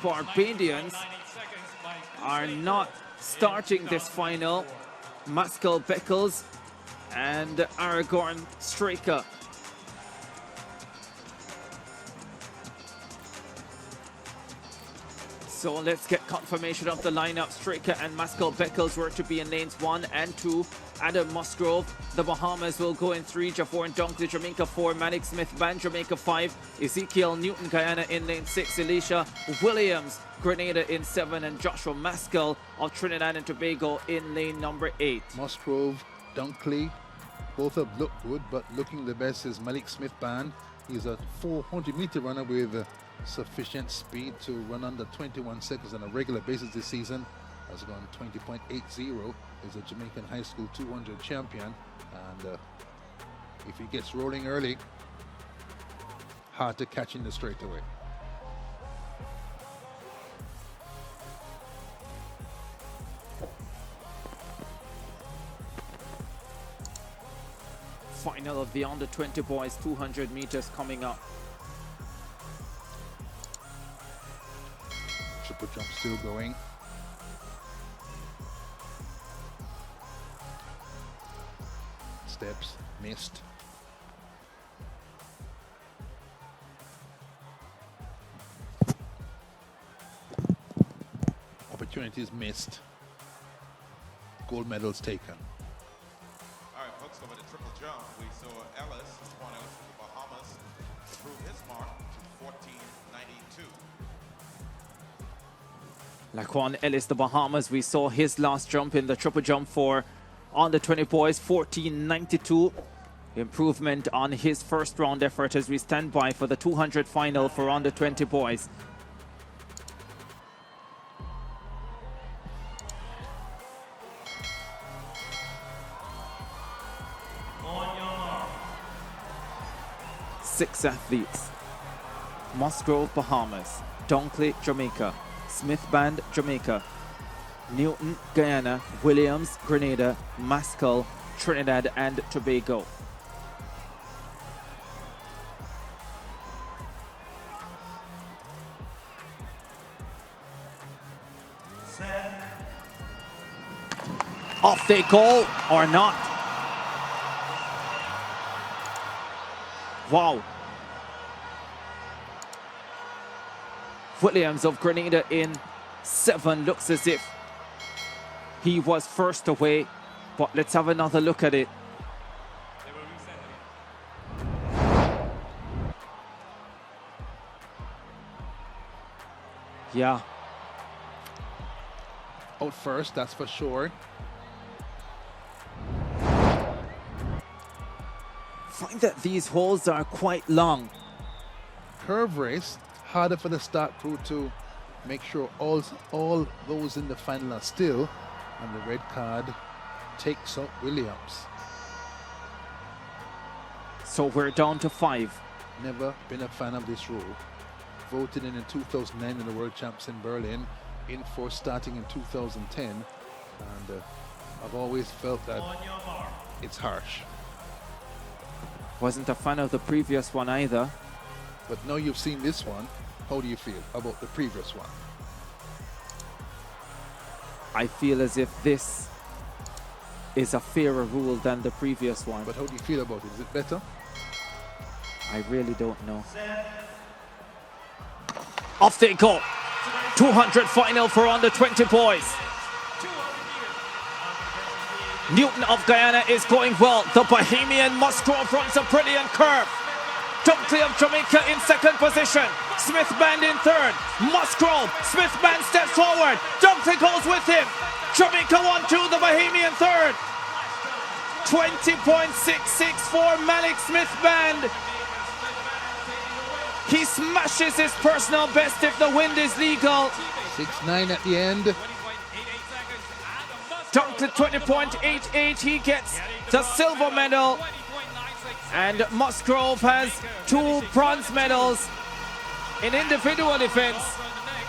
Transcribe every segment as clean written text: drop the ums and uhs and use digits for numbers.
Barbadians are not starting this final. Maskell Beckles and Aragorn Straker. So let's get confirmation of the lineup. Straker and Maskell Beckles were to be in lanes 1 and 2. Adam Musgrove, the Bahamas, will go in 3. Jaffor and Dunkley, Jamaica 4. Malik Smith Band, Jamaica 5. Ezekiel Newton, Guyana in lane 6. Elisha Williams, Grenada in 7. And Joshua Maskell of Trinidad and Tobago in lane number 8. Musgrove, Dunkley, both have looked good, but looking the best is Malik Smith Band. He's a 400-meter runner with sufficient speed to run under 21 seconds on a regular basis this season. Has gone 20.80. Is a Jamaican high school 200 champion, and if he gets rolling early, hard to catch in the straightaway. Final of the under 20 boys 200 meters coming up. Triple jump still going. Steps missed. Opportunities missed. Gold medals taken. All right, folks, over the triple jump, we saw Ellis, Juan Ellis from the Bahamas, improve his mark to 14.92. Laquan Ellis, the Bahamas, we saw his last jump in the triple jump for under 20 boys, 14.92. Improvement on his first round effort as we stand by for the 200 final for under 20 boys. Six athletes: Musgrove, Bahamas; Dunkley, Jamaica; Smith Band, Jamaica; Newton, Guyana; Williams, Grenada; Maskell, Trinidad and Tobago. Off they go or not. Wow. Williams of Grenada in 7. Looks as if he was first away, but let's have another look at it. Yeah. Out first, that's for sure. Find that these holes are quite long. Curve race, harder for the start crew to make sure all those in the final are still, and the red card takes out Williams. So we're down to 5. Never been a fan of this rule. Voted in 2009 in the World Champs in Berlin, in force starting in 2010, and I've always felt that it's harsh. Wasn't a fan of the previous one either. But now you've seen this one, how do you feel about the previous one? I feel as if this is a fairer rule than the previous one. But how do you feel about it? Is it better? I really don't know. Off they go. 200 final for under 20 boys. Newton of Guyana is going well. The Bahamian Musgrove runs a brilliant curve. Dunkley of Jamaica in 2nd position. Smith Band in 3rd. Musgrove. Smith Band steps forward. Dunkley goes with him. Jamaica 1-2. The Bahamian 3rd. 20.66 for Malik Smith Band. He smashes his personal best if the wind is legal. 6-9 at the end. Dunkley 20.88. He gets the silver medal. And Musgrove has 2 bronze medals in individual events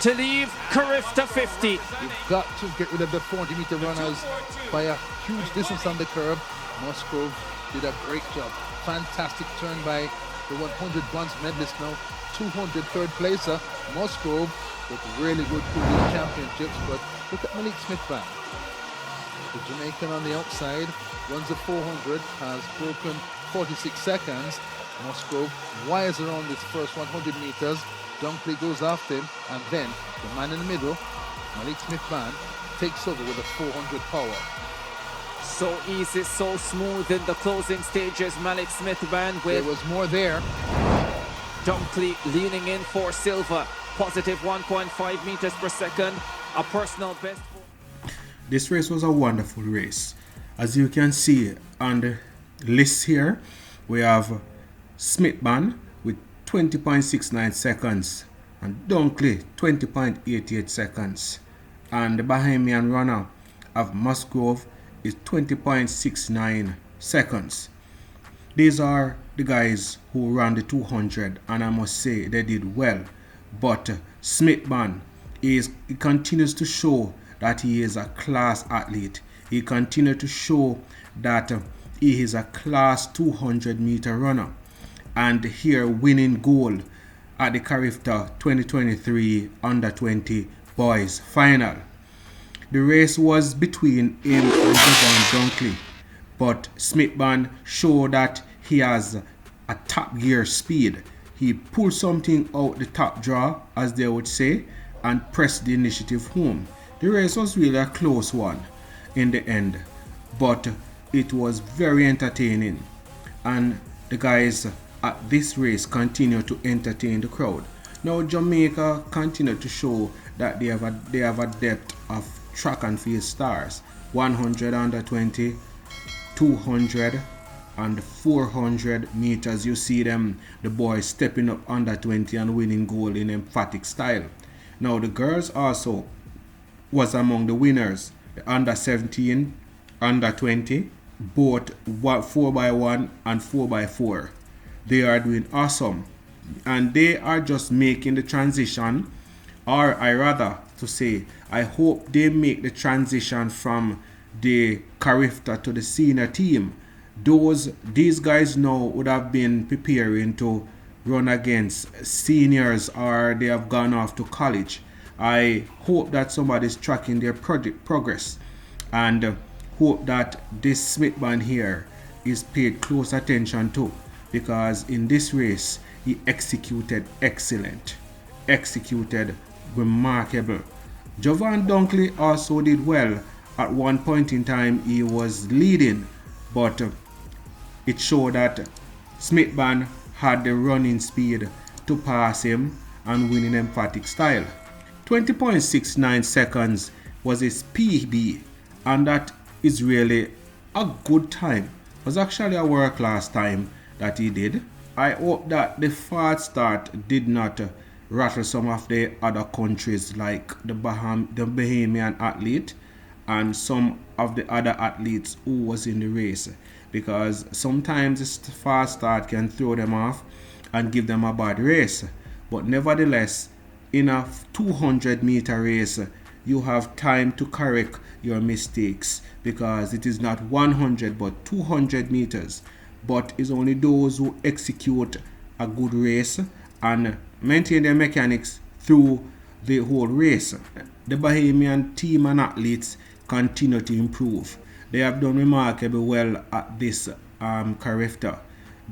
to leave Carifta 50. You've got to get rid of the 400-meter runners by a huge distance on the curve. Musgrove did a great job. Fantastic turn by the 100 bronze medalist now, 200 third placer, Musgrove, with really good previous championships. But look at Malik Smith Band. The Jamaican on the outside runs a 400, has broken 46 seconds. Musgrove wires around this first 100 meters. Dunkley goes after him, and then the man in the middle, Malik Smith Band, takes over with a 400 power. So easy, so smooth in the closing stages. Malik Smith Band with There was more there. Dunkley leaning in for silver. Positive 1.5 meters per second. A personal best. This race was a wonderful race. As you can see on the list here, we have Smith Band with 20.69 seconds and Dunkley 20.88 seconds. And the Bahamian runner of Musgrove is 20.69 seconds. These are the guys who ran the 200, and I must say they did well. But Smith Band he continues to show that he is a class athlete. He continues to show that he is a class 200 meter runner. And here winning gold at the Carifta 2023 under 20 boys final. The race was between him and Javon Dunkley, but Smith Band showed that he has a top gear speed. He pulled something out the top draw, as they would say, and pressed the initiative home. The race was really a close one in the end, but it was very entertaining, and the guys at this race continue to entertain the crowd. Now Jamaica continue to show that they have a depth of track and field stars. 100 under 20, 200 and 400 meters. You see them, the boys stepping up under 20 and winning gold in emphatic style. Now the girls also was among the winners. The under 17, under 20, both 4x1 and 4x4. They are doing awesome, and they are just making the transition, or I rather to say, I hope they make the transition from the Carifta to the senior team. These guys now would have been preparing to run against seniors, or they have gone off to college. I hope that somebody's tracking their project progress, and hope that this Smith Band here is paid close attention to, because in this race he executed excellent, executed remarkable. Javon Dunkley also did well. At one point in time he was leading, but it showed that Smith Band had the running speed to pass him and win in emphatic style. 20.69 seconds was his PB, and that is really a good time. It was actually a world class time that he did. I hope that the fast start did not rattle some of the other countries, like the Bahamian athlete and some of the other athletes who was in the race, because sometimes this fast start can throw them off and give them a bad race. But nevertheless, in a 200 meter race, you have time to correct your mistakes, because it is not 100 but 200 meters. But it's only those who execute a good race and maintain their mechanics through the whole race. The Bahamian team and athletes continue to improve. They have done remarkably well at this Carifta.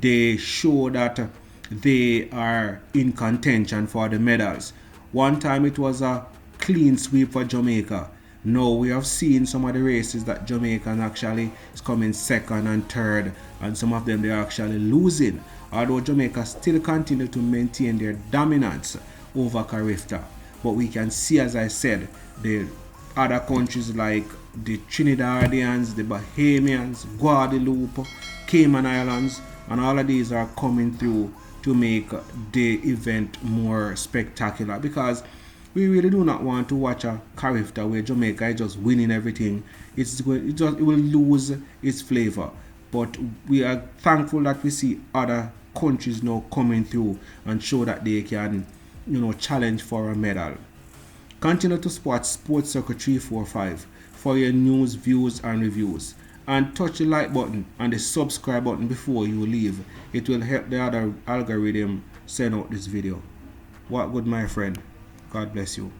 They show that they are in contention for the medals. One time it was a clean sweep for Jamaica. Now we have seen some of the races that Jamaica actually is coming second and third, and some of them they are actually losing, although Jamaica still continue to maintain their dominance over Carifta. But we can see, as I said, the other countries like the Trinidadians, the Bahamians, Guadeloupe, Cayman Islands, and all of these are coming through to make the event more spectacular, because we really do not want to watch a Carifta where Jamaica is just winning everything. It will lose its flavor. But we are thankful that we see other countries now coming through and show that they can, challenge for a medal. Continue to watch Sports Circle 345 for your news, views, and reviews. and touch the like button and the subscribe button before you leave. It will help the other algorithm send out this video. What good, my friend. God bless you.